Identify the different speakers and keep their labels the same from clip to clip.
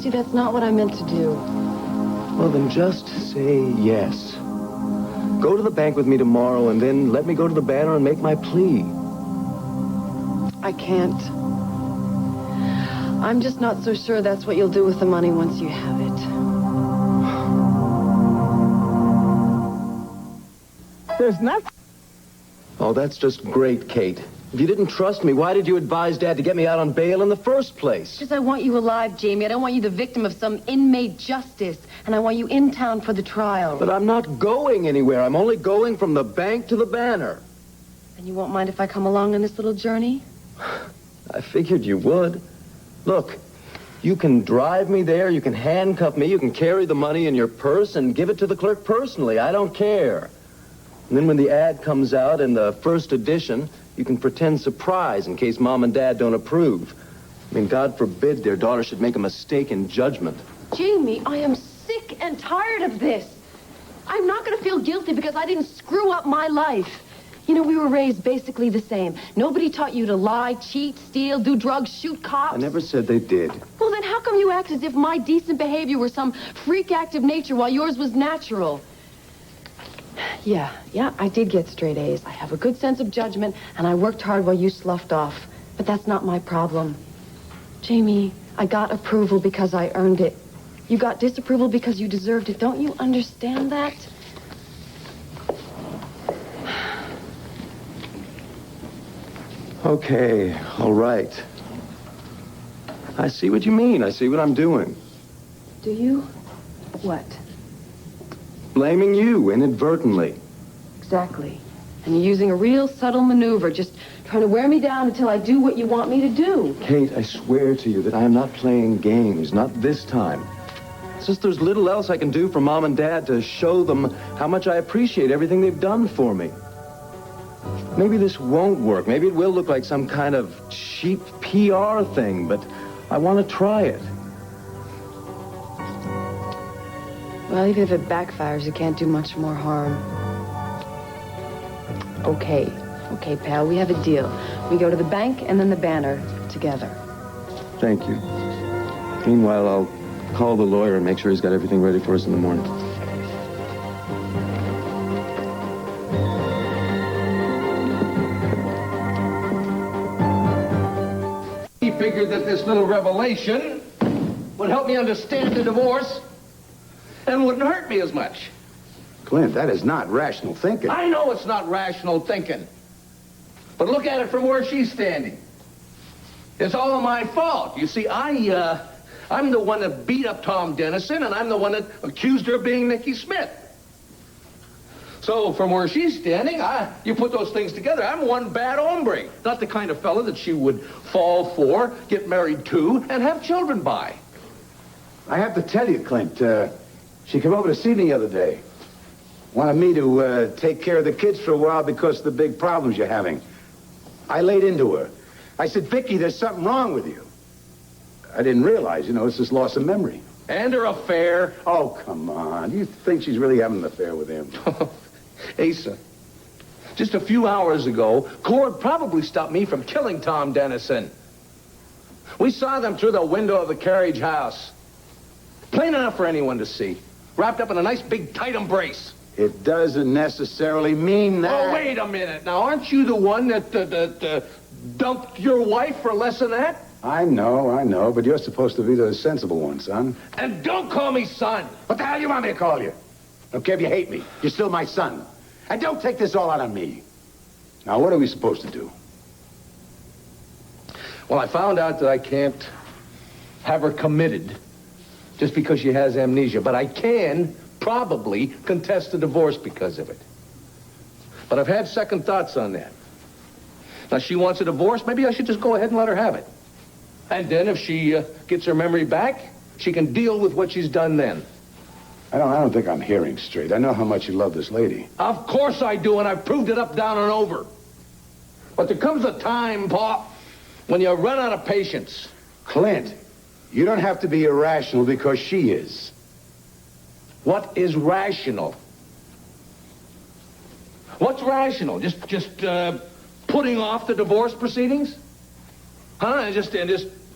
Speaker 1: See, that's not what I meant to do.
Speaker 2: Well, then just say yes. Go to the bank with me tomorrow and then let me go to the banner and make my plea.
Speaker 1: I can't. I'm just not so sure that's what you'll do with the money once you have it.
Speaker 3: There's nothing.
Speaker 2: Oh, that's just great, Kate. If you didn't trust me, why did you advise Dad to get me out on bail in the first place?
Speaker 1: Because I want you alive, Jamie. I don't want you the victim of some inmate justice. And I want you in town for the trial.
Speaker 2: But I'm not going anywhere. I'm only going from the bank to the banner.
Speaker 1: And you won't mind if I come along on this little journey?
Speaker 2: I figured you would. Look, you can drive me there, you can handcuff me, you can carry the money in your purse and give it to the clerk personally. I don't care. And then when the ad comes out in the first edition, you can pretend surprise in case Mom and Dad don't approve. I mean, God forbid their daughter should make a mistake in judgment.
Speaker 1: Jamie, I am sick and tired of this. I'm not going to feel guilty because I didn't screw up my life. You know, we were raised basically the same. Nobody taught you to lie, cheat, steal, do drugs, shoot cops.
Speaker 2: I never said they did.
Speaker 1: Well, then how come you act as if my decent behavior were some freak act of nature while yours was natural? Yeah, I did get straight A's. I have a good sense of judgment, and I worked hard while you sloughed off. But that's not my problem. Jamie, I got approval because I earned it. You got disapproval because you deserved it. Don't you understand that?
Speaker 2: Okay, all right. I see what you mean. I see what I'm doing.
Speaker 1: Do you? What?
Speaker 2: Blaming you inadvertently.
Speaker 1: Exactly. And you're using a real subtle maneuver, just trying to wear me down until I do what you want me to do.
Speaker 2: Kate, I swear to you that I am not playing games, not this time. It's just there's little else I can do for Mom and Dad to show them how much I appreciate everything they've done for me. Maybe this won't work. Maybe it will look like some kind of cheap PR thing, but I want to try it.
Speaker 1: Well, even if it backfires, it can't do much more harm. Okay, pal, we have a deal. We go to the bank and then the banner together.
Speaker 2: Thank you. Meanwhile, I'll call the lawyer and make sure he's got everything ready for us in the morning.
Speaker 4: He figured that this little revelation would help me understand the divorce and wouldn't hurt me as much.
Speaker 3: Clint, that is not rational thinking.
Speaker 4: I know it's not rational thinking. But look at it from where she's standing. It's all my fault. You see, I'm the one that beat up Tom Dennison, and I'm the one that accused her of being Nikki Smith. So from where she's standing, you put those things together, I'm one bad hombre. Not the kind of fella that she would fall for, get married to, and have children by.
Speaker 3: I have to tell you, Clint, she came over to see me the other day. Wanted me to take care of the kids for a while because of the big problems you're having. I laid into her. I said, Vicky, there's something wrong with you. I didn't realize, it's this loss of memory.
Speaker 4: And her affair.
Speaker 3: Oh, come on. You think she's really having an affair with him?
Speaker 4: Asa, just a few hours ago, Cord probably stopped me from killing Tom Dennison. We saw them through the window of the carriage house. Plain enough for anyone to see. Wrapped up in a nice big tight embrace.
Speaker 3: It doesn't necessarily mean that.
Speaker 4: Oh, wait a minute. Now, aren't you the one that dumped your wife for less than that?
Speaker 3: I know, but you're supposed to be the sensible one, son.
Speaker 4: And don't call me son.
Speaker 3: What the hell do you want me to call you? Don't care if you hate me. You're still my son. And don't take this all out on me. Now, what are we supposed to do?
Speaker 4: Well, I found out that I can't have her committed just because she has amnesia, but I can probably contest the divorce because of it. But I've had second thoughts on that. Now, she wants a divorce, maybe I should just go ahead and let her have it. And then if she gets her memory back, she can deal with what she's done then.
Speaker 3: I don't think I'm hearing straight. I know how much you love this lady.
Speaker 4: Of course I do, and I've proved it up, down, and over. But there comes a time, Pa, when you run out of patience.
Speaker 3: Clint, you don't have to be irrational because she is.
Speaker 4: What is rational? What's rational? Just putting off the divorce proceedings? Huh? And just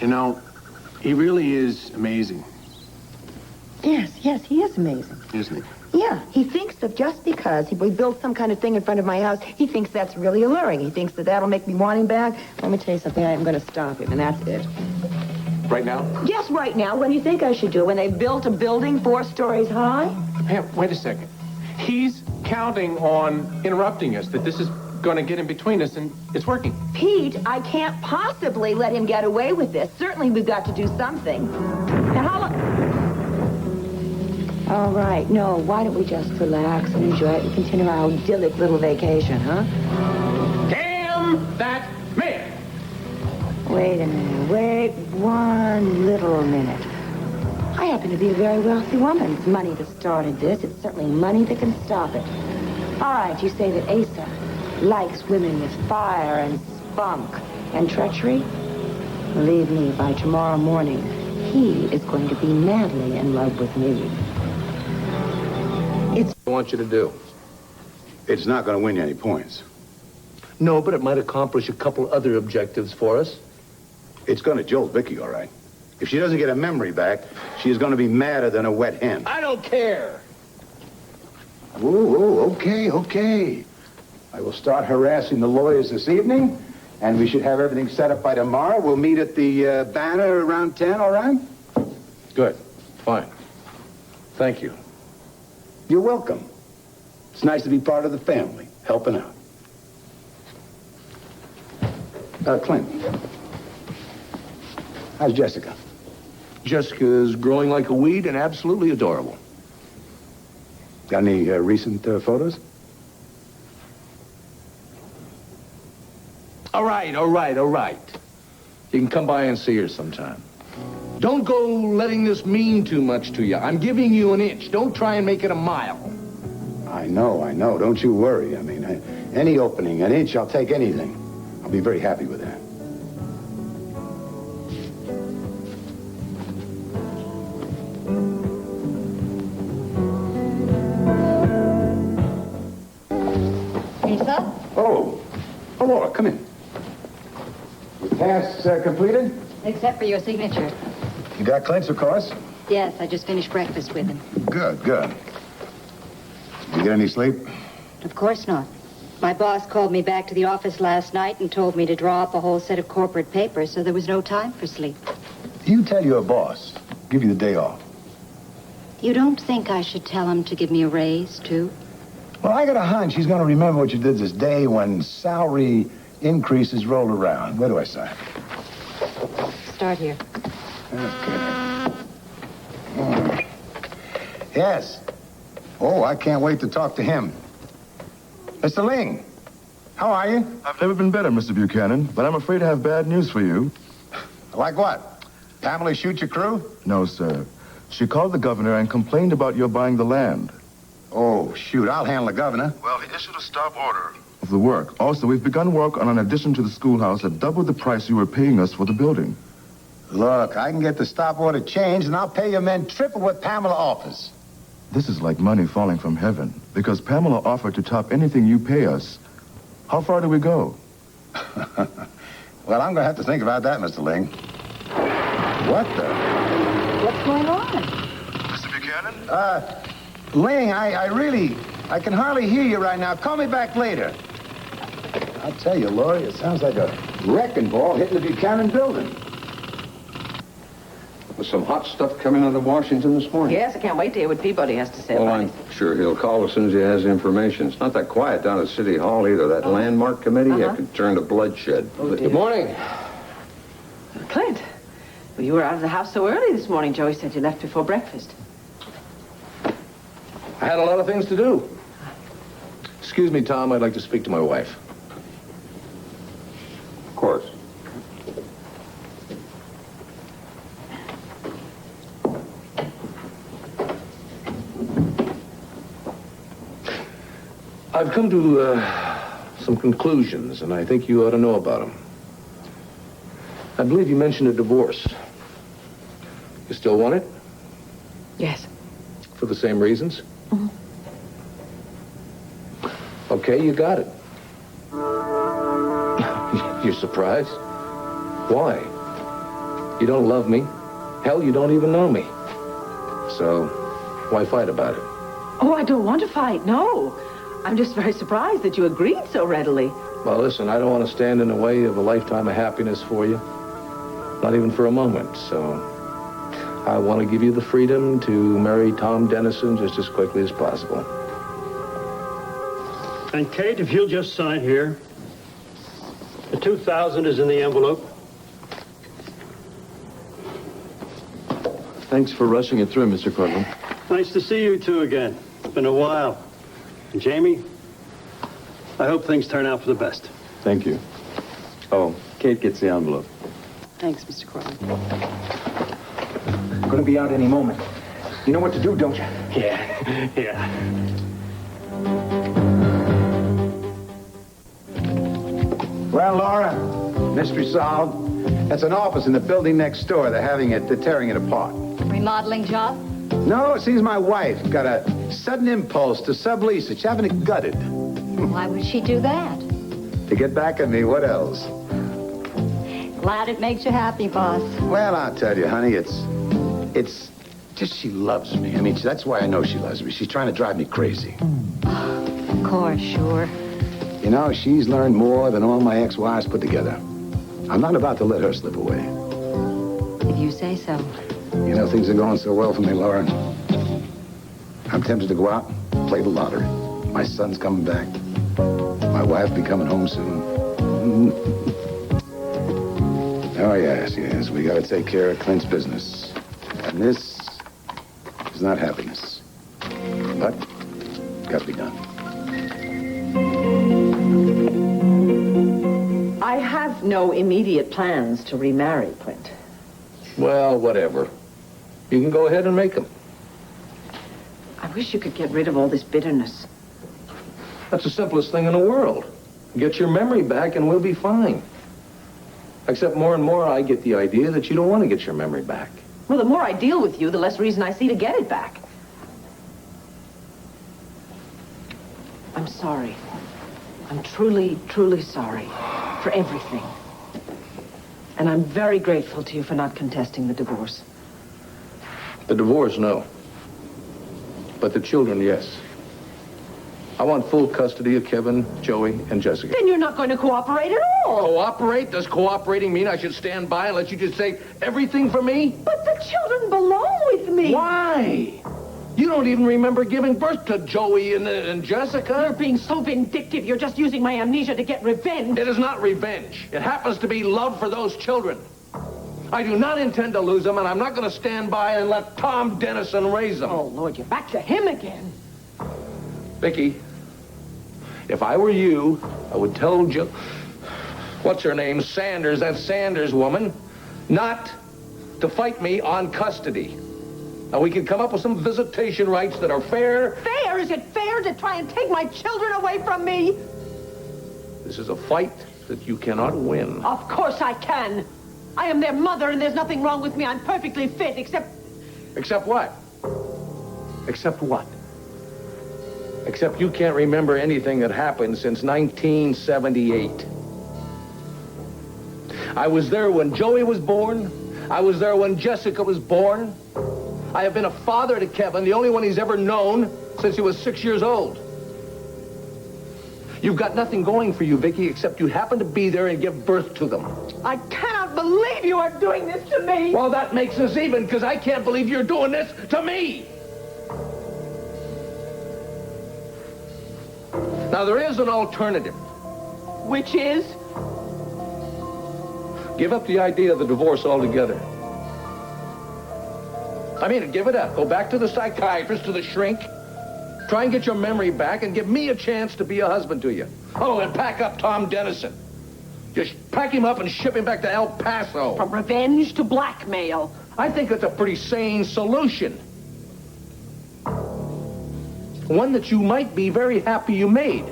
Speaker 5: You know, he really is amazing,
Speaker 6: Yes, he is amazing.
Speaker 5: isn't he?
Speaker 6: Yeah, he thinks that just because we built some kind of thing in front of my house, he thinks that's really alluring. He thinks that that'll make me want him back. Let me tell you something, I am going to stop him, and that's it.
Speaker 5: Right now?
Speaker 6: Yes, right now. What do you think I should do? When they built a building 4 stories high?
Speaker 5: Pam, wait a second. He's counting on interrupting us, that this is going to get in between us, and it's working.
Speaker 6: Pete, I can't possibly let him get away with this. Certainly we've got to do something. Now, how long... All right, no, why don't we just relax and enjoy it and continue our idyllic little vacation, huh?
Speaker 5: Damn that man!
Speaker 6: Wait a minute. Wait one little minute. I happen to be a very wealthy woman. It's money that started this. It's certainly money that can stop it. All right, you say that Asa likes women with fire and spunk and treachery? Believe me, by tomorrow morning, he is going to be madly in love with me.
Speaker 4: I want you to do.
Speaker 3: It's not going to win you any points.
Speaker 4: No, but it might accomplish a couple other objectives for us.
Speaker 3: It's going to jolt Vicky, all right. If she doesn't get her memory back, she is going to be madder than a wet hen.
Speaker 4: I don't care.
Speaker 3: Okay. I will start harassing the lawyers this evening, and we should have everything set up by tomorrow. We'll meet at the Banner around 10, all right?
Speaker 4: Good. Fine. Thank you.
Speaker 3: You're welcome. It's nice to be part of the family, helping out. Clint. How's Jessica?
Speaker 4: Jessica's growing like a weed and absolutely adorable.
Speaker 3: Got any recent photos?
Speaker 4: All right. You can come by and see her sometime. Don't go letting this mean too much to you. I'm giving you an inch. Don't try and make it a mile.
Speaker 3: I know. Don't you worry. I mean, any opening, an inch, I'll take anything. I'll be very happy with that.
Speaker 6: Asa?
Speaker 3: Oh, Laura, come in. Your tasks completed?
Speaker 7: Except for your signature.
Speaker 3: You got Clint's, of course?
Speaker 7: Yes, I just finished breakfast with him.
Speaker 3: Good. Did you get any sleep?
Speaker 7: Of course not. My boss called me back to the office last night and told me to draw up a whole set of corporate papers, so there was no time for sleep.
Speaker 3: You tell your boss. Give you the day off.
Speaker 7: You don't think I should tell him to give me a raise, too?
Speaker 3: Well, I got a hunch he's going to remember what you did this day when salary increases roll around. Where do I sign?
Speaker 7: Start here.
Speaker 3: Okay. Yes. Oh, I can't wait to talk to him. Mr. Ling, how are you?
Speaker 8: I've never been better, Mr. Buchanan, but I'm afraid I have bad news for you.
Speaker 3: Like what? Pamela shoot your crew?
Speaker 8: No, sir. She called the governor and complained about your buying the land.
Speaker 3: Oh, shoot, I'll handle the governor.
Speaker 8: Well, he issued a stop order of the work. Also, we've begun work on an addition to the schoolhouse at double the price you were paying us for the building.
Speaker 3: Look, I can get the stop order changed, and I'll pay your men triple what Pamela offers.
Speaker 8: This is like money falling from heaven, because Pamela offered to top anything you pay us. How far do we go?
Speaker 3: Well, I'm going to have to think about that, Mr. Ling. What the?
Speaker 6: What's going on?
Speaker 8: Mr. Buchanan?
Speaker 3: Ling, I can hardly hear you right now. Call me back later. I'll tell you, Laurie, it sounds like a wrecking ball hitting the Buchanan building.
Speaker 9: There's some hot stuff coming out of Washington this morning.
Speaker 1: Yes, I can't wait to hear what Peabody has to say
Speaker 9: Well,
Speaker 1: about
Speaker 9: I'm
Speaker 1: it.
Speaker 9: sure he'll call as soon as he has the information. It's not that quiet down at City Hall either. That landmark committee, it could turn to bloodshed.
Speaker 4: Good morning.
Speaker 1: Clint, well, you were out of the house so early this morning. Joey said you left before breakfast.
Speaker 4: I had a lot of things to do. Excuse me, Tom. I'd like to speak to my wife.
Speaker 9: Of course.
Speaker 4: I've come to some conclusions, and I think you ought to know about them. I believe you mentioned a divorce. You still want it?
Speaker 1: Yes.
Speaker 4: For the same reasons? Okay, you got it. You're surprised? Why? You don't love me. Hell, you don't even know me. So, why fight about it?
Speaker 10: Oh, I don't want to fight, no. I'm just very surprised that you agreed so readily.
Speaker 4: Well, listen, I don't want to stand in the way of a lifetime of happiness for you. Not even for a moment, so I want to give you the freedom to marry Tom Dennison just as quickly as possible.
Speaker 11: And Kate, if you'll just sign here. The $2,000 is in the envelope.
Speaker 2: Thanks for rushing it through, Mr. Cortland.
Speaker 11: Nice to see you two again. It's been a while. And Jamie, I hope things turn out for the best.
Speaker 2: Thank you. Oh, Kate gets the envelope.
Speaker 1: Thanks, Mr. Cortland.
Speaker 12: I'm gonna be out any moment. You know what to do, don't you?
Speaker 11: Yeah.
Speaker 3: Well, Laura, mystery solved. That's an office in the building next door. They're tearing it apart.
Speaker 7: Remodeling job?
Speaker 3: No, it seems my wife got a sudden impulse to sublease it. She's having it gutted.
Speaker 7: Why would she do that?
Speaker 3: To get back at me, what else?
Speaker 7: Glad it makes you happy, boss.
Speaker 3: Well, I'll tell you, honey, it's just she loves me. I mean, that's why I know she loves me. She's trying to drive me crazy.
Speaker 7: Of course, sure.
Speaker 3: You know, she's learned more than all my ex-wives put together. I'm not about to let her slip away.
Speaker 7: If you say so.
Speaker 3: You know, things are going so well for me, Laura. I'm tempted to go out and play the lottery. My son's coming back. My wife be coming home soon. Oh, yes. We gotta take care of Clint's business. And this is not happiness. But it's gotta be done.
Speaker 10: I have no immediate plans to remarry, Clint.
Speaker 4: Well, whatever. You can go ahead and make them.
Speaker 10: I wish you could get rid of all this bitterness.
Speaker 4: That's the simplest thing in the world. Get your memory back and we'll be fine. Except more and more I get the idea that you don't want to get your memory back.
Speaker 10: Well, the more I deal with you, the less reason I see to get it back. I'm sorry. I'm truly, truly sorry for everything. And I'm very grateful to you for not contesting the divorce.
Speaker 4: The divorce, no. But the children, yes. I want full custody of Kevin, Joey, and Jessica.
Speaker 10: Then you're not going to cooperate at all.
Speaker 4: Cooperate? Does cooperating mean I should stand by and let you just say everything for me?
Speaker 10: But the children belong with me.
Speaker 4: Why? You don't even remember giving birth to Joey and Jessica.
Speaker 10: You're being so vindictive. You're just using my amnesia to get revenge.
Speaker 4: It is not revenge. It happens to be love for those children. I do not intend to lose them, and I'm not going to stand by and let Tom Dennison raise them.
Speaker 10: Oh, Lord, you're back to him again.
Speaker 4: Vicky, if I were you, I would tell Jill, what's her name, Sanders, that Sanders woman, not to fight me on custody. Now, we can come up with some visitation rights that are fair.
Speaker 10: Fair? Is it fair to try and take my children away from me?
Speaker 4: This is a fight that you cannot win.
Speaker 10: Of course I can. I am their mother, and there's nothing wrong with me. I'm perfectly fit, except...
Speaker 4: Except what? Except what? Except you can't remember anything that happened since 1978. I was there when Joey was born. I was there when Jessica was born. I have been a father to Kevin, the only one he's ever known since he was 6 years old. You've got nothing going for you, Vicky, except you happen to be there and give birth to them.
Speaker 10: I cannot believe you are doing this to me.
Speaker 4: Well, that makes us even, because I can't believe you're doing this to me. Now, there is an alternative.
Speaker 10: Which is?
Speaker 4: Give up the idea of the divorce altogether. I mean, give it up. Go back to the psychiatrist, to the shrink. Try and get your memory back and give me a chance to be a husband to you. Oh, and pack up Tom Dennison. Just pack him up and ship him back to El Paso.
Speaker 10: From revenge to blackmail.
Speaker 4: I think it's a pretty sane solution. One that you might be very happy you made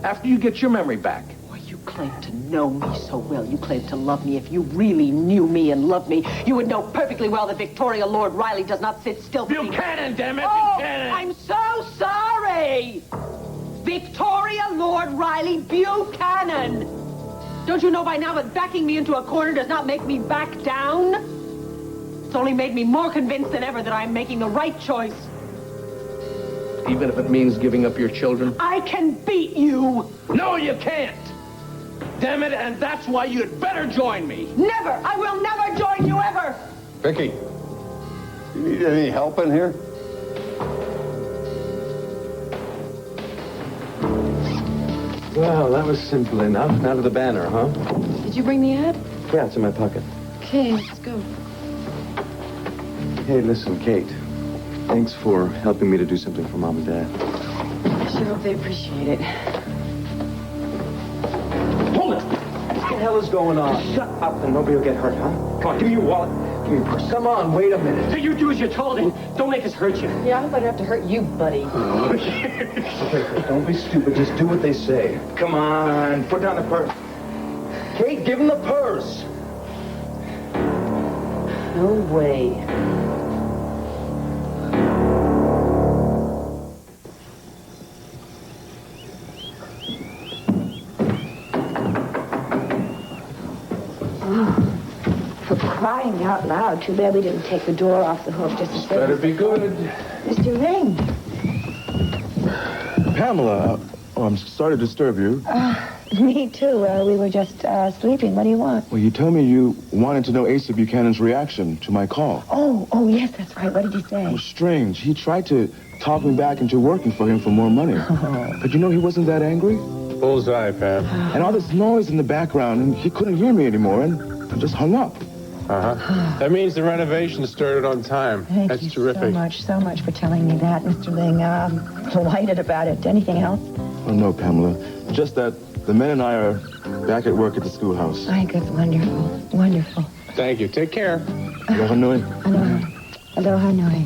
Speaker 4: after you get your memory back.
Speaker 10: Boy, you claim to know me so well. You claim to love me. If you really knew me and loved me, you would know perfectly well that Victoria Lord Riley does not sit still.
Speaker 4: Buchanan, damn it,
Speaker 10: oh,
Speaker 4: Buchanan!
Speaker 10: I'm so sorry! Victoria Lord Riley Buchanan! Don't you know by now that backing me into a corner does not make me back down? It's only made me more convinced than ever that I'm making the right choice.
Speaker 4: Even if it means giving up your children?
Speaker 10: I can beat you!
Speaker 4: No, you can't! Damn it, and that's why you'd better join me.
Speaker 10: Never! I will never join you ever!
Speaker 9: Vicky, you need any help in here?
Speaker 2: Well, that was simple enough. Now to the banner, huh?
Speaker 1: Did you bring the ad?
Speaker 2: Yeah, it's in my pocket.
Speaker 1: Okay, let's go.
Speaker 2: Hey, listen, Kate. Thanks for helping me to do something for Mom and Dad.
Speaker 1: I sure hope they appreciate it.
Speaker 12: Hold it! What the hell is going on? Shut up and nobody will get hurt, huh? Come on, give me your wallet. Give me your purse.
Speaker 2: Come on, wait a minute.
Speaker 12: So you do as you're told and don't make us hurt you.
Speaker 1: Yeah, I hope I don't have to hurt you, buddy.
Speaker 2: Okay, don't be stupid. Just do what they say.
Speaker 12: Come on, put down the purse.
Speaker 2: Kate, give him the purse.
Speaker 1: No way.
Speaker 6: For crying out loud, too bad we didn't take the door off the hook just as
Speaker 5: Better be good.
Speaker 6: Mr. Ring.
Speaker 8: Pamela, I'm sorry to disturb you.
Speaker 6: Me too. We were just sleeping. What do you want?
Speaker 8: Well, you told me you wanted to know Asa Buchanan's reaction to my call.
Speaker 6: Oh, yes, that's right. What did he say?
Speaker 8: It was strange. He tried to talk me back into working for him for more money. But you know he wasn't that angry?
Speaker 5: Bullseye, Pam.
Speaker 8: And all this noise in the background, and he couldn't hear me anymore, and I just hung up.
Speaker 5: Uh-huh. That means the renovation started on time.
Speaker 6: Thank
Speaker 5: That's
Speaker 6: you
Speaker 5: terrific.
Speaker 6: so much for telling me that, Mr. Ling. I'm delighted about it. Anything else?
Speaker 8: Oh, no, Pamela. Just that the men and I are back at work at the schoolhouse.
Speaker 6: I think it's wonderful. Wonderful.
Speaker 5: Thank you. Take care.
Speaker 8: Aloha nui.
Speaker 6: Aloha. Aloha nui.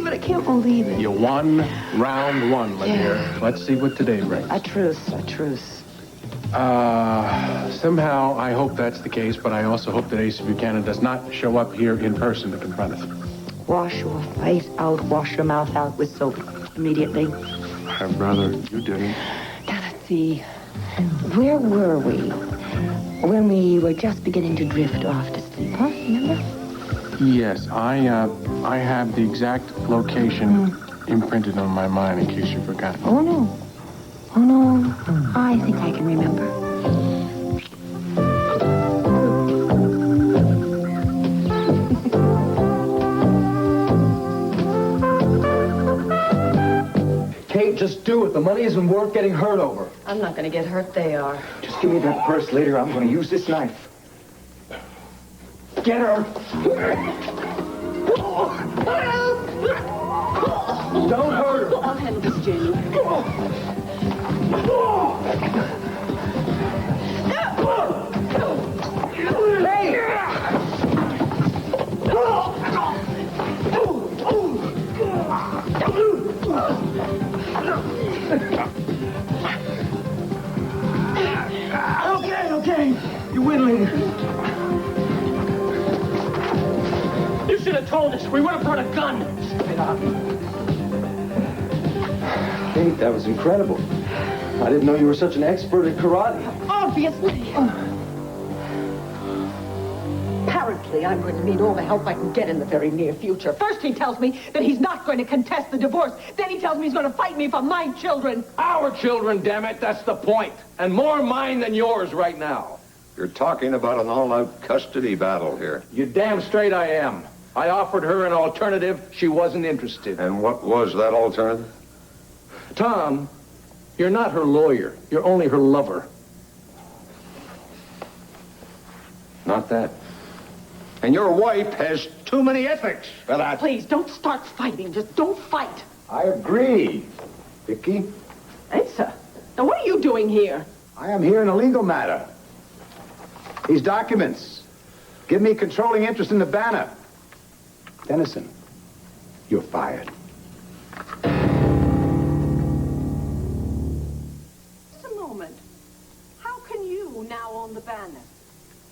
Speaker 6: I can't believe it.
Speaker 5: You won round one, my dear. Let's see what today brings.
Speaker 10: A truce.
Speaker 5: Somehow I hope that's the case, but I also hope that Asa Buchanan does not show up here in person to confront us.
Speaker 10: Wash your face out, wash your mouth out with soap immediately.
Speaker 5: I'd rather you didn't.
Speaker 6: Now, let's see. Where were we when we were just beginning to drift off to sleep, huh? Remember?
Speaker 5: Yes, I have the exact location imprinted on my mind in case you forgot.
Speaker 6: Oh, no. I think I can remember.
Speaker 2: Kate, just do it. The money isn't worth getting hurt over.
Speaker 1: I'm not going to get hurt. They are.
Speaker 12: Just give me that purse later. I'm going to use this knife. Get her!
Speaker 2: Don't hurt her.
Speaker 1: I'll handle this, Jamie.
Speaker 12: Okay. You win, lady. You should have told us. We would have brought a gun. Spit out.
Speaker 2: Kate, that was incredible. I didn't know you were such an expert at karate.
Speaker 10: Obviously. Apparently, I'm going to need all the help I can get in the very near future. First, he tells me that he's not going to contest the divorce. Then he tells me he's going to fight me for my children.
Speaker 4: Our children, damn it, that's the point. And more mine than yours right now.
Speaker 9: You're talking about an all-out custody battle here.
Speaker 4: You damn straight I am. I offered her an alternative. She wasn't interested.
Speaker 9: And what was that alternative?
Speaker 4: Tom, you're not her lawyer. You're only her lover.
Speaker 9: Not that. And your wife has too many ethics for that.
Speaker 10: Please, don't start fighting. Just don't fight.
Speaker 3: I agree, Vicky.
Speaker 10: Asa, now what are you doing here?
Speaker 3: I am here in a legal matter. These documents give me controlling interest in the banner. Dennison, you're fired.
Speaker 10: Just a moment. How can you now own the banner?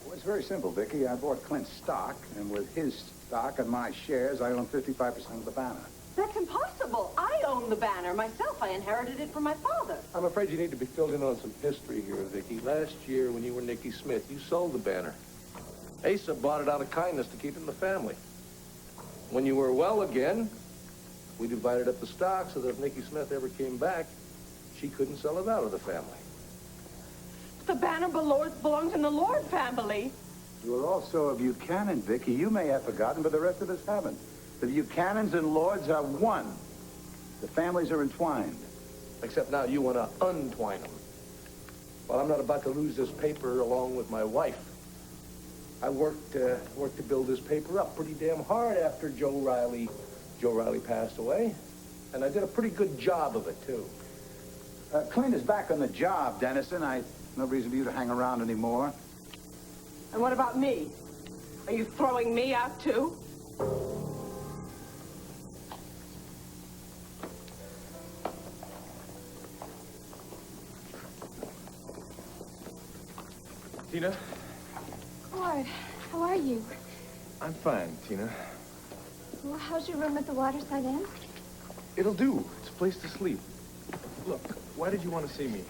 Speaker 3: Well, it's very simple, Vicky. I bought Clint's stock, and with his stock and my shares, I own 55% of the banner.
Speaker 10: That's impossible. I own the banner myself. I inherited it from my father.
Speaker 4: I'm afraid you need to be filled in on some history here, Vicky. Last year, when you were Nicky Smith, you sold the banner. Asa bought it out of kindness to keep it in the family. When you were well again, we divided up the stock so that if Nicky Smith ever came back, she couldn't sell it out of the family.
Speaker 10: The banner belongs in the Lord family.
Speaker 3: You are also a Buchanan, Vicky. You may have forgotten, but the rest of us haven't. The Buchanans and Lords are one. The families are entwined.
Speaker 4: Except now you want to untwine them. Well, I'm not about to lose this paper along with my wife. I worked to build this paper up pretty damn hard after Joe Riley passed away. And I did a pretty good job of it, too.
Speaker 3: Clint is back on the job, Dennison. No reason for you to hang around anymore.
Speaker 10: And what about me? Are you throwing me out, too?
Speaker 8: Tina?
Speaker 13: Cord, how are you?
Speaker 8: I'm fine, Tina.
Speaker 13: Well, how's your room at the Waterside Inn?
Speaker 8: It'll do. It's a place to sleep. Look, why did you want to see me?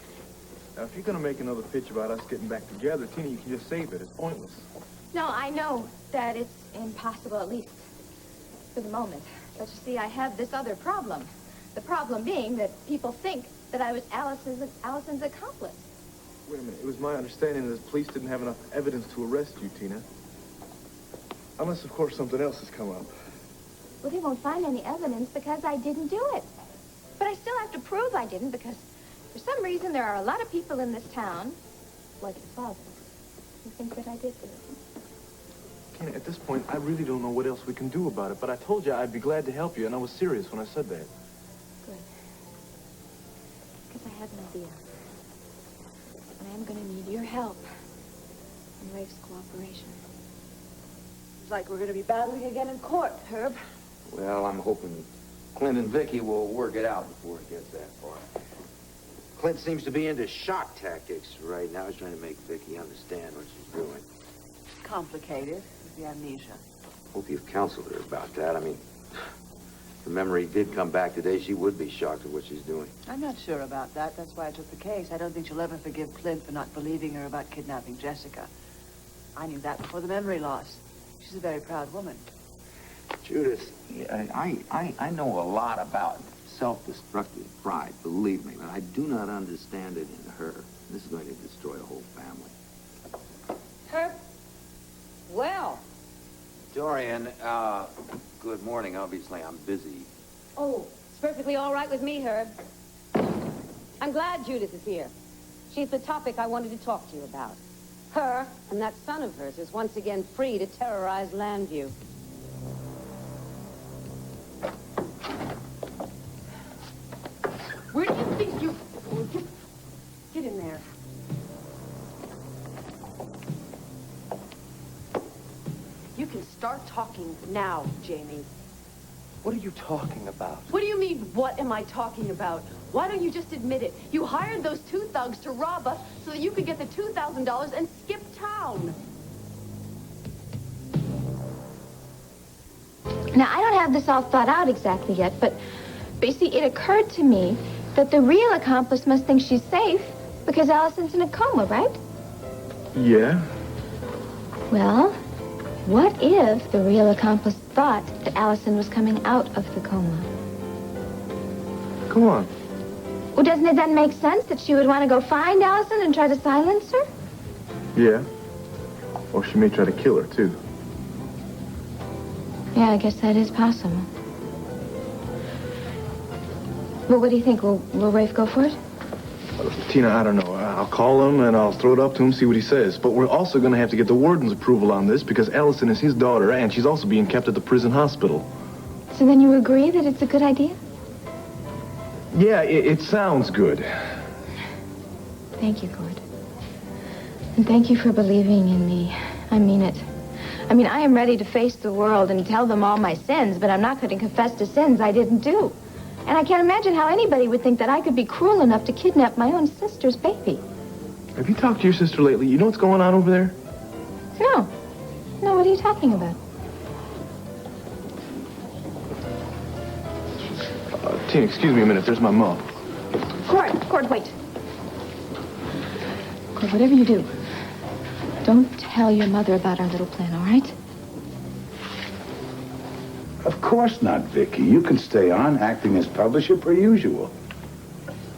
Speaker 8: Now, if you're going to make another pitch about us getting back together, Tina, you can just save it. It's pointless.
Speaker 13: No, I know that it's impossible, at least for the moment. But you see, I have this other problem. The problem being that people think that I was Allison's accomplice.
Speaker 8: Wait a minute. It was my understanding that the police didn't have enough evidence to arrest you, Tina. Unless, of course, something else has come up.
Speaker 13: Well, they won't find any evidence because I didn't do it. But I still have to prove I didn't because for some reason there are a lot of people in this town, like your father, who think that I did do it.
Speaker 8: Tina, at this point, I really don't know what else we can do about it, but I told you I'd be glad to help you, and I was serious when I said that.
Speaker 13: Good. Because I have an idea. And I am going to need your help and Rafe's cooperation.
Speaker 10: It's like we're going to be battling again in court, Herb.
Speaker 9: Well, I'm hoping Clint and Vicky will work it out before it gets that far. Clint seems to be into shock tactics right now. He's trying to make Vicky understand what she's doing.
Speaker 10: Complicated with the amnesia.
Speaker 9: Hope you've counseled her about that. I mean, if the memory did come back today, she would be shocked at what she's doing.
Speaker 10: I'm not sure about that. That's why I took the case. I don't think she'll ever forgive Clint for not believing her about kidnapping Jessica. I knew that before the memory loss. She's a very proud woman.
Speaker 9: Judith, I know a lot about self-destructive pride, believe me, but I do not understand it in her. This is going to destroy a whole family.
Speaker 7: Herb? Well.
Speaker 9: Dorian, good morning. Obviously, I'm busy.
Speaker 7: Oh, it's perfectly all right with me, Herb. I'm glad Judith is here. She's the topic I wanted to talk to you about. Her and that son of hers is once again free to terrorize Landview.
Speaker 1: Where do you think you... Get in there. You can start talking now, Jamie.
Speaker 2: What are you talking about?
Speaker 1: What do you mean, what am I talking about? Why don't you just admit it? You hired those two thugs to rob us so that you could get the $2,000 and skip town.
Speaker 13: Now, I don't have this all thought out exactly yet, but you see, it occurred to me that the real accomplice must think she's safe because Allison's in a coma, right?
Speaker 8: Yeah?
Speaker 13: Well, what if the real accomplice thought that Allison was coming out of the coma?
Speaker 8: Come on.
Speaker 13: Well, doesn't it then make sense that she would want to go find Allison and try to silence her?
Speaker 8: Yeah. Or she may try to kill her, too.
Speaker 13: Yeah, I guess that is possible. Well, what do you think? Will Rafe go for it?
Speaker 8: Tina, I don't know. I'll call him and I'll throw it up to him, see what he says. But we're also going to have to get the warden's approval on this because Allison is his daughter and she's also being kept at the prison hospital.
Speaker 13: So then you agree that it's a good idea?
Speaker 8: Yeah, it sounds good.
Speaker 13: Thank you, Cord. And thank you for believing in me. I mean it. I mean, I am ready to face the world and tell them all my sins, but I'm not going to confess to sins I didn't do. And I can't imagine how anybody would think that I could be cruel enough to kidnap my own sister's baby.
Speaker 8: Have you talked to your sister lately? You know what's going on over there?
Speaker 13: No. No, what are you talking about?
Speaker 8: Tina, excuse me a minute. There's my mom.
Speaker 13: Cord, wait. Cord, whatever you do, don't tell your mother about our little plan, all right?
Speaker 3: Of course not, Vicky. You can stay on acting as publisher per usual.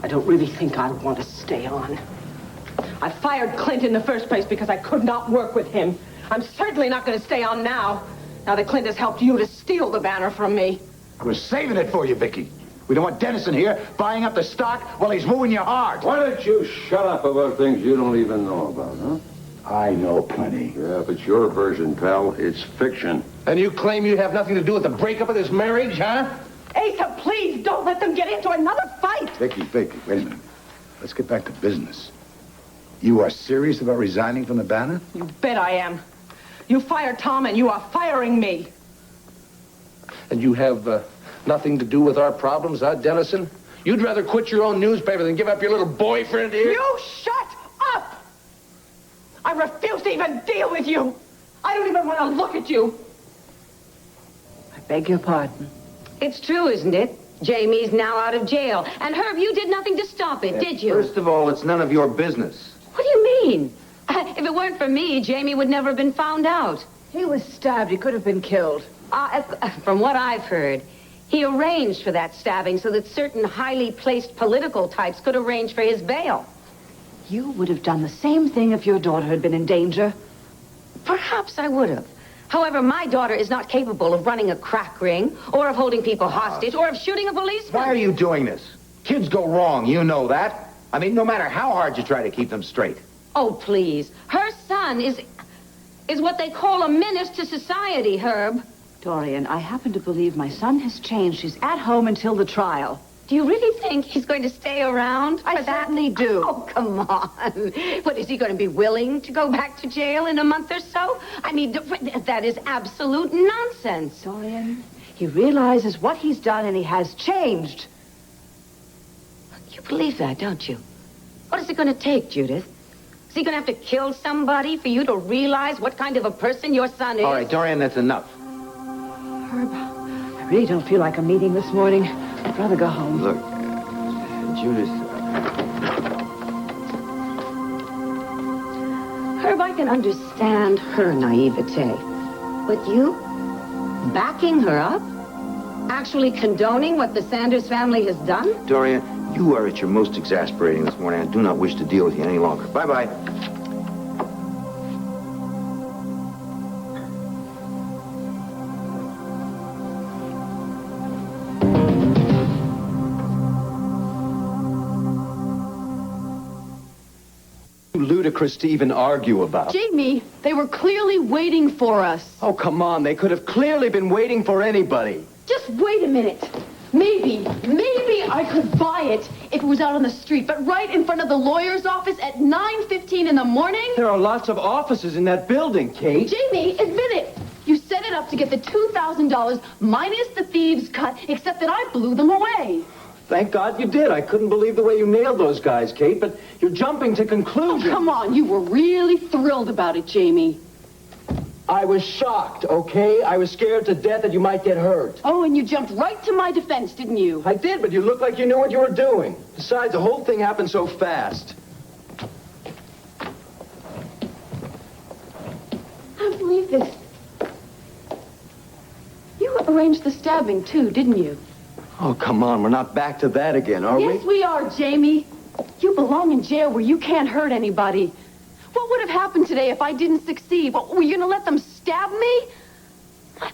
Speaker 10: I don't really think I want to stay on. I fired Clint in the first place because I could not work with him. I'm certainly not going to stay on now that Clint has helped you to steal the banner from me.
Speaker 3: We're saving it for you, Vicky. We don't want Dennison here buying up the stock while he's wooing you hard.
Speaker 14: Why don't you shut up about things you don't even know about, huh?
Speaker 3: I know plenty.
Speaker 14: Yeah, if it's your version, pal, it's fiction.
Speaker 4: And you claim you have nothing to do with the breakup of this marriage, huh?
Speaker 10: Asa, please don't let them get into another fight.
Speaker 3: Vicky, wait a minute. Let's get back to business. You are serious about resigning from the banner?
Speaker 10: You bet I am. You fired Tom and you are firing me.
Speaker 4: And you have nothing to do with our problems, huh, Dennison? You'd rather quit your own newspaper than give up your little boyfriend here?
Speaker 10: You shut up! I refuse to even deal with you. I don't even want to look at you. I beg your pardon.
Speaker 7: It's true, isn't it? Jamie's now out of jail. And Herb, you did nothing to stop it, did you?
Speaker 9: First of all, it's none of your business.
Speaker 7: What do you mean? If it weren't for me, Jamie would never have been found out.
Speaker 10: He was stabbed. He could have been killed.
Speaker 7: From what I've heard, he arranged for that stabbing so that certain highly placed political types could arrange for his bail.
Speaker 10: You would have done the same thing if your daughter had been in danger.
Speaker 7: Perhaps I would have. However, my daughter is not capable of running a crack ring, or of holding people hostage, or of shooting a policeman.
Speaker 9: Why are you doing this? Kids go wrong, you know that. I mean, no matter how hard you try to keep them straight.
Speaker 7: Oh, please. Her son is what they call a menace to society, Herb.
Speaker 10: Dorian, I happen to believe my son has changed. He's at home until the trial.
Speaker 7: Do you really think he's going to stay around for that?
Speaker 10: I certainly do.
Speaker 7: Oh, come on. What, is he going to be willing to go back to jail in a month or so? I mean, that is absolute nonsense.
Speaker 10: Dorian, he realizes what he's done and he has changed.
Speaker 7: You believe that, don't you? What is it going to take, Judith? Is he going to have to kill somebody for you to realize what kind of a person your son is?
Speaker 9: All right, Dorian, that's enough.
Speaker 10: Herb, I really don't feel like a meeting this morning. I'd rather go home.
Speaker 9: Look, Judith...
Speaker 7: Herb, I can understand her naivete. But you? Backing her up? Actually condoning what the Sanders family has done?
Speaker 9: Dorian, you are at your most exasperating this morning. I do not wish to deal with you any longer. Bye-bye.
Speaker 2: Ludicrous to even argue about.
Speaker 1: Jamie, they were clearly waiting for us.
Speaker 2: Oh, come on. They could have clearly been waiting for anybody.
Speaker 1: Just wait a minute. Maybe I could buy it if it was out on the street, but right in front of the lawyer's office at 9:15 in the morning?
Speaker 2: There are lots of offices in that building, Kate.
Speaker 1: Jamie, admit it. You set it up to get the $2,000 minus the thieves' cut, except that I blew them away.
Speaker 2: Thank God you did. I couldn't believe the way you nailed those guys, Kate, but you're jumping to conclusions.
Speaker 1: Oh, come on. You were really thrilled about it, Jamie.
Speaker 2: I was shocked, okay? I was scared to death that you might get hurt.
Speaker 1: Oh, and you jumped right to my defense, didn't you?
Speaker 2: I did, but you looked like you knew what you were doing. Besides, the whole thing happened so fast.
Speaker 1: I don't believe this. You arranged the stabbing, too, didn't you?
Speaker 2: Oh, come on. We're not back to that again, are we?
Speaker 1: Yes, we are, Jamie. You belong in jail where you can't hurt anybody. What would have happened today if I didn't succeed? What, were you going to let them stab me?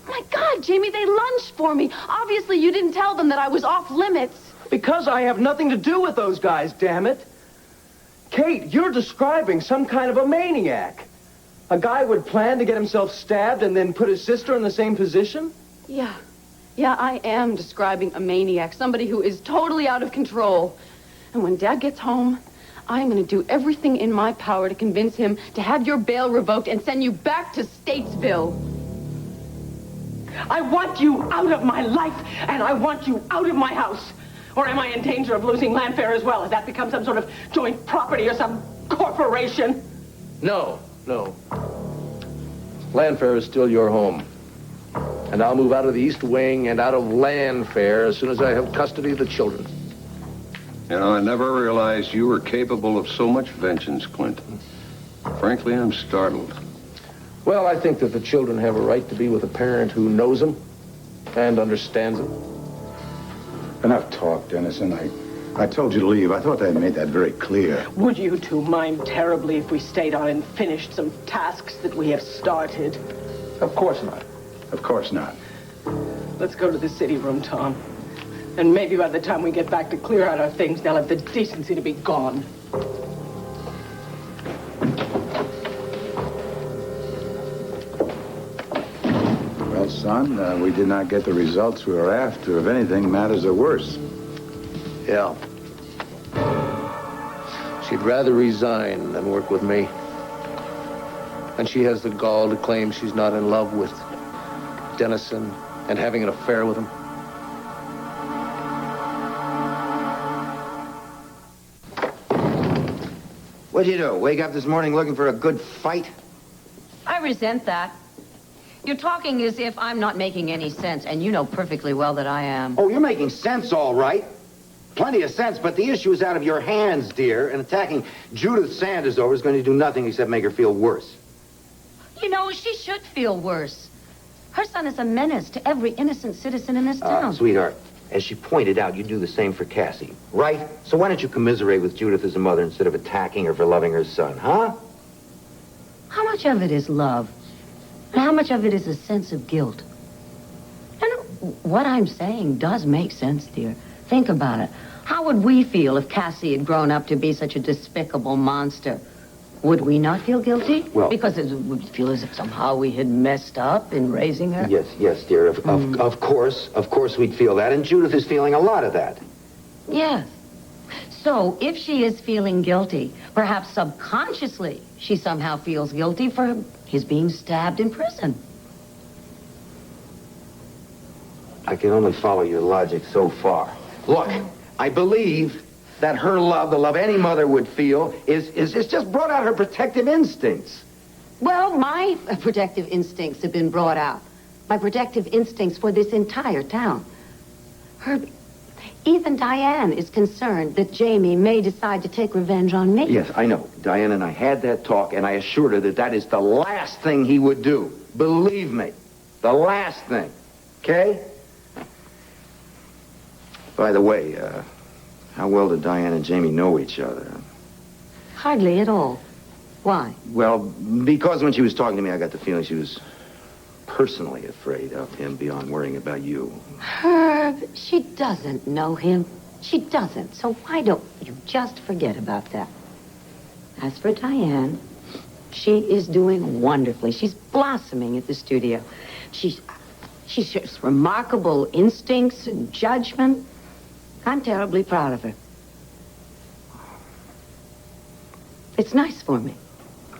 Speaker 1: My God, Jamie, they lunged for me. Obviously, you didn't tell them that I was off limits.
Speaker 2: Because I have nothing to do with those guys, damn it. Kate, you're describing some kind of a maniac. A guy would plan to get himself stabbed and then put his sister in the same position?
Speaker 1: Yeah, I am describing a maniac, somebody who is totally out of control. And when Dad gets home, I'm going to do everything in my power to convince him to have your bail revoked and send you back to Statesville.
Speaker 10: I want you out of my life, and I want you out of my house. Or am I in danger of losing Landfair as well? Has that become some sort of joint property or some corporation?
Speaker 4: No. Landfair is still your home. And I'll move out of the East Wing and out of Landfair as soon as I have custody of the children.
Speaker 14: You know, I never realized you were capable of so much vengeance, Clint. Frankly, I'm startled.
Speaker 4: Well, I think that the children have a right to be with a parent who knows them and understands them.
Speaker 3: Enough talk, Dennison. I told you to leave. I thought I made that very clear.
Speaker 10: Would you two mind terribly if we stayed on and finished some tasks that we have started?
Speaker 4: Of course not.
Speaker 3: Of course not.
Speaker 10: Let's go to the city room, Tom. And maybe by the time we get back to clear out our things, they'll have the decency to be gone.
Speaker 3: Well, son, we did not get the results we were after. If anything, matters are worse.
Speaker 4: Yeah. She'd rather resign than work with me. And she has the gall to claim she's not in love with Dennison and having an affair with him.
Speaker 9: What'd you do? Wake up this morning looking for a good fight?
Speaker 7: I resent that. You're talking as if I'm not making any sense, and you know perfectly well that I am.
Speaker 9: Oh, you're making sense, all right. Plenty of sense, but the issue is out of your hands, dear, and attacking Judith Sanders over is going to do nothing except make her feel worse.
Speaker 7: You know, she should feel worse. Her son is a menace to every innocent citizen in this town.
Speaker 9: Sweetheart, as she pointed out, you do the same for Cassie, right? So why don't you commiserate with Judith as a mother instead of attacking her for loving her son, huh?
Speaker 7: How much of it is love? And how much of it is a sense of guilt? And what I'm saying does make sense, dear. Think about it. How would we feel if Cassie had grown up to be such a despicable monster? Would we not feel guilty?
Speaker 9: Well,
Speaker 7: because we'd feel as if somehow we had messed up in raising her?
Speaker 9: Yes, dear. Of course we'd feel that, and Judith is feeling a lot of that.
Speaker 7: Yes. So, if she is feeling guilty, perhaps subconsciously, she somehow feels guilty for his being stabbed in prison.
Speaker 9: I can only follow your logic so far. Look, I believe that her love, the love any mother would feel, is just brought out her protective instincts.
Speaker 7: Well, my protective instincts have been brought out. My protective instincts for this entire town. Herb, even Diane is concerned that Jamie may decide to take revenge on me.
Speaker 9: Yes, I know. Diane and I had that talk, and I assured her that that is the last thing he would do. Believe me. The last thing. Okay? By the way, how well did Diane and Jamie know each other?
Speaker 7: Hardly at all. Why?
Speaker 9: Well, because when she was talking to me, I got the feeling she was personally afraid of him beyond worrying about you.
Speaker 7: Herb, she doesn't know him. She doesn't. So why don't you just forget about that? As for Diane, she is doing wonderfully. She's blossoming at the studio. She shows remarkable instincts and judgment. I'm terribly proud of her. It's nice for me.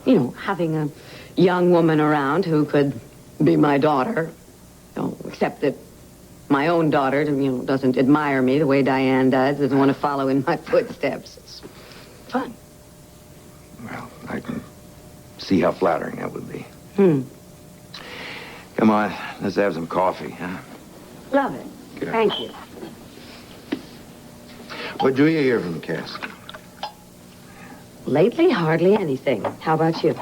Speaker 7: You know, having a young woman around who could be my daughter. You know, except that my own daughter, doesn't admire me the way Diane does, doesn't want to follow in my footsteps. It's fun.
Speaker 9: Well, I can see how flattering that would be. Come on, let's have some coffee, huh?
Speaker 7: Love it.
Speaker 9: Good.
Speaker 7: Thank you.
Speaker 9: What do you hear from Cassie?
Speaker 7: Lately, hardly anything. How about you?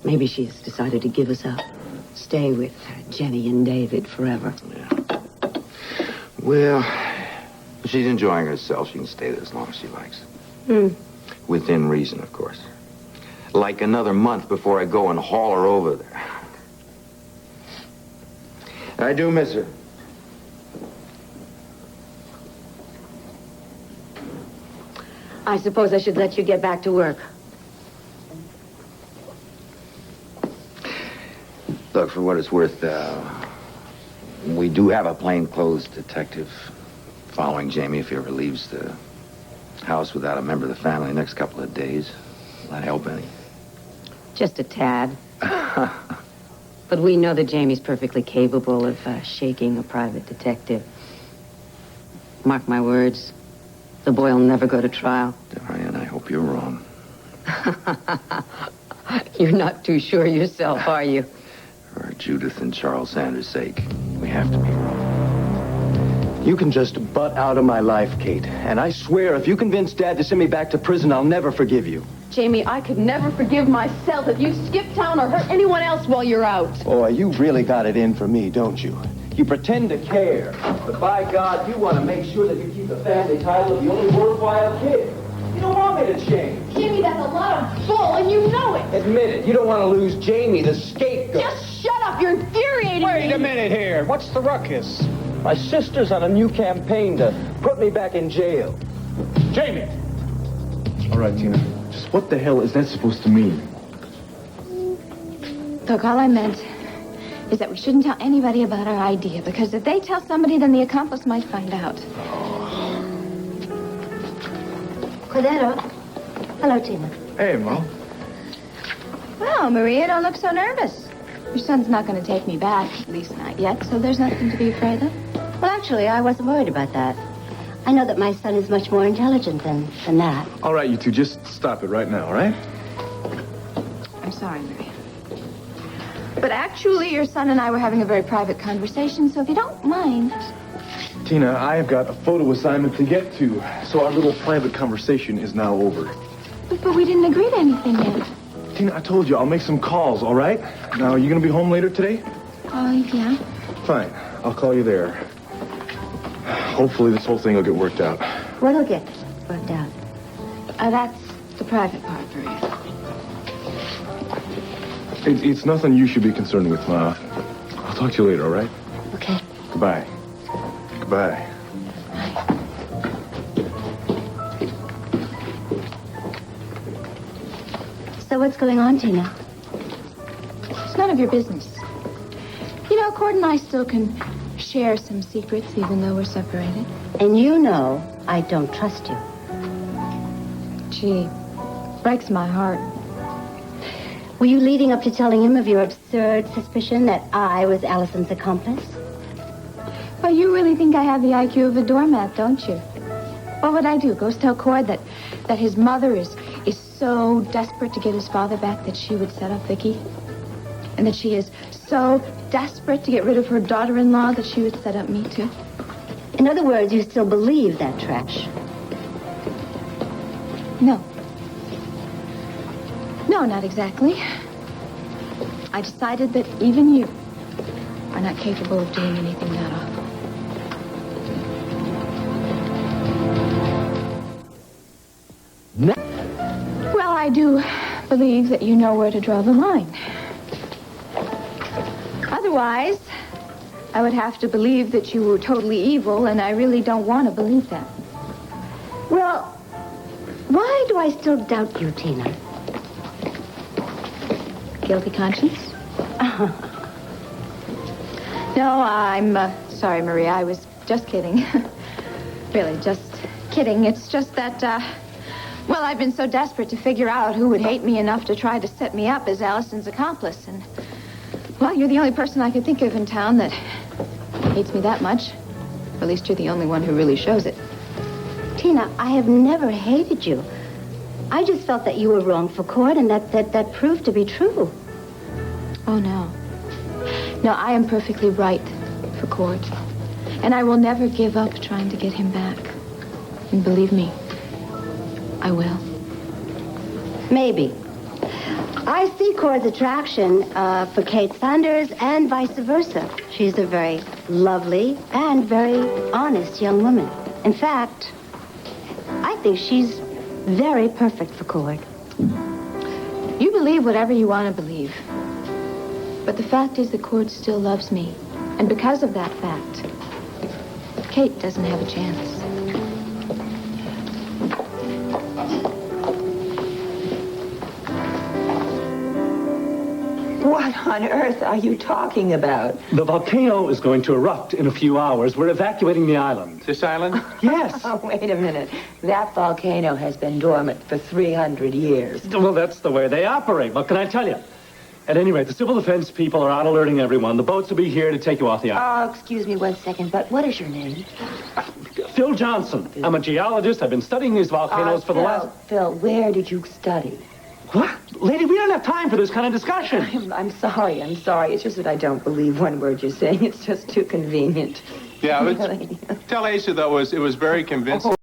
Speaker 7: Maybe she's decided to give us up. Stay with Jenny and David forever.
Speaker 9: Yeah. Well, she's enjoying herself. She can stay there as long as she likes. Within reason, of course. Like another month before I go and haul her over there. I do miss her.
Speaker 7: I suppose I should let you get back to work.
Speaker 9: Look, for what it's worth, we do have a plainclothes detective following Jamie if he ever leaves the house without a member of the family the next couple of days. Will that help any?
Speaker 7: Just a tad. But we know that Jamie's perfectly capable of shaking a private detective. Mark my words. The boy will never go to trial.
Speaker 9: Diane, I hope you're wrong.
Speaker 7: You're not too sure yourself, are you?
Speaker 2: For Judith and Charles Sanders' sake, we have to be wrong. You can just butt out of my life, Kate. And I swear, if you convince Dad to send me back to prison, I'll never forgive you.
Speaker 1: Jamie, I could never forgive myself if you skip town or hurt anyone else while you're out.
Speaker 2: Boy, you really got it in for me, don't you? You pretend to care, but by God, you want to make sure that you keep the family title of the only worthwhile kid. You don't want me to change.
Speaker 1: Jamie, that's a lot of bull, and you know it.
Speaker 2: Admit it. You don't want to lose Jamie, the scapegoat.
Speaker 1: Just shut up. You're infuriating me.
Speaker 12: Wait a minute here. What's the ruckus?
Speaker 2: My sister's on a new campaign to put me back in jail.
Speaker 12: Jamie!
Speaker 8: All right, Tina. Just what the hell is that supposed to mean?
Speaker 13: Look, all I meant is that we shouldn't tell anybody about our idea, because if they tell somebody, then the accomplice might find out.
Speaker 6: Cordero. Hello, Tina.
Speaker 8: Hey, Mom.
Speaker 13: Well, Maria, don't look so nervous. Your son's not going to take me back, at least not yet, so there's nothing to be afraid of.
Speaker 6: Well, actually, I wasn't worried about that. I know that my son is much more intelligent than that.
Speaker 8: All right, you two, just stop it right now, all right?
Speaker 13: I'm sorry, Maria. But actually, your son and I were having a very private conversation, so if you don't mind...
Speaker 8: Tina, I have got a photo assignment to get to, so our little private conversation is now over.
Speaker 13: But we didn't agree to anything yet.
Speaker 8: Tina, I told you I'll make some calls, all right? Now, are you going to be home later today?
Speaker 13: Oh, yeah.
Speaker 8: Fine. I'll call you there. Hopefully this whole thing will get worked out.
Speaker 6: What'll get worked out?
Speaker 13: That's the private part, Maria.
Speaker 8: It's nothing you should be concerned with, Ma. I'll talk to you later, all right?
Speaker 6: Okay.
Speaker 8: Goodbye. Goodbye.
Speaker 6: So what's going on, Tina?
Speaker 13: It's none of your business. You know, Cord and I still can share some secrets, even though we're separated.
Speaker 6: And you know I don't trust you.
Speaker 13: Gee, breaks my heart.
Speaker 6: Were you leading up to telling him of your absurd suspicion that I was Allison's accomplice?
Speaker 13: Well, you really think I have the IQ of a doormat, don't you? What would I do? Go tell Cord that his mother is so desperate to get his father back that she would set up Vicky? And that she is so desperate to get rid of her daughter-in-law that she would set up me, too?
Speaker 6: In other words, you still believe that trash?
Speaker 13: No. No, not exactly. I decided that even you are not capable of doing anything that awful. Well, I do believe that you know where to draw the line. Otherwise, I would have to believe that you were totally evil, and I really don't want to believe that.
Speaker 6: Well, why do I still doubt you, Tina?
Speaker 13: Guilty conscience? No, I'm sorry, Maria. I was just kidding. Really, just kidding. It's just that, well, I've been so desperate to figure out who would hate me enough to try to set me up as Allison's accomplice. And, well, you're the only person I could think of in town that hates me that much. Or at least you're the only one who really shows it.
Speaker 6: Tina, I have never hated you. I just felt that you were wrong for Cord, and that proved to be true.
Speaker 13: Oh, no. No, I am perfectly right for Cord. And I will never give up trying to get him back. And believe me, I will.
Speaker 6: Maybe. I see Cord's attraction for Kate Sanders and vice versa. She's a very lovely and very honest young woman. In fact, I think she's very perfect for Cord.
Speaker 13: You believe whatever you want to believe. But the fact is that Cord still loves me. And because of that fact, Kate doesn't have a chance.
Speaker 15: What on earth are you talking about?
Speaker 12: The volcano is going to erupt in a few hours. We're evacuating the island.
Speaker 5: This island?
Speaker 12: Yes.
Speaker 15: Oh, wait a minute. That volcano has been dormant for 300 years.
Speaker 12: Well, that's the way they operate. What can I tell you? At any rate, the civil defense people are out alerting everyone. The boats will be here to take you off the island.
Speaker 15: Oh, excuse me 1 second, but what is your name?
Speaker 12: Phil Johnson. I'm a geologist. I've been studying these volcanoes for the last...
Speaker 15: Phil, where did you study?
Speaker 12: What? Lady, we don't have time for this kind of discussion.
Speaker 15: I'm sorry. It's just that I don't believe one word you're saying. It's just too convenient.
Speaker 5: Yeah,
Speaker 15: Really.
Speaker 5: tell Asa, though, it was very convincing.